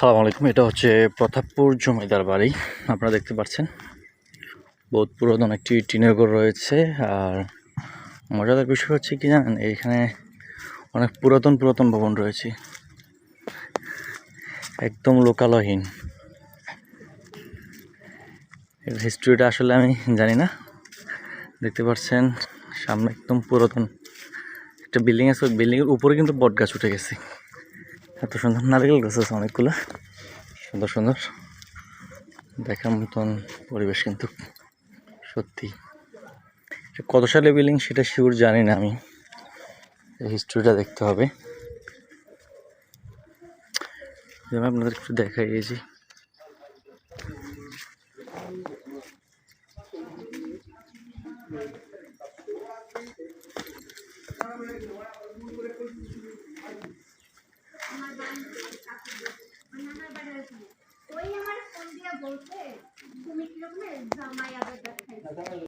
আসসালামু আলাইকুম। এটা হচ্ছে প্রতাপপুর জমিদার বাড়ি। আপনারা দেখতে পাচ্ছেন বহুত পুরাতন একটি টিনের ঘর রয়েছে। আর মজাদার বিষয় হচ্ছে কি জানেন, এইখানে অনেক পুরাতন পুরাতন ভবন রয়েছে, একদম লোকালয়হীন। এর হিস্ট্রিটা আসলে আমি জানি না। দেখতে পাচ্ছেন সামনে একদম পুরাতন একটা বিল্ডিং আছে, ওই বিল্ডিংয়ের উপরে কিন্তু বট গাছ উঠে গেছে। এত সুন্দর নারকেল গাছ আছে অনেকগুলো, সুন্দর সুন্দর দেখার মতন পরিবেশ। কিন্তু সত্যি কত সালে বিল্ডিং সেটা শিওর জানি না আমি, হিস্ট্রিটা দেখতে হবে। যেমন আপনাদের একটু দেখাই, এই যে ওই আমার ফোন দিয়া বলছে তুমি কি রকমের জামাই আদর দেখাই।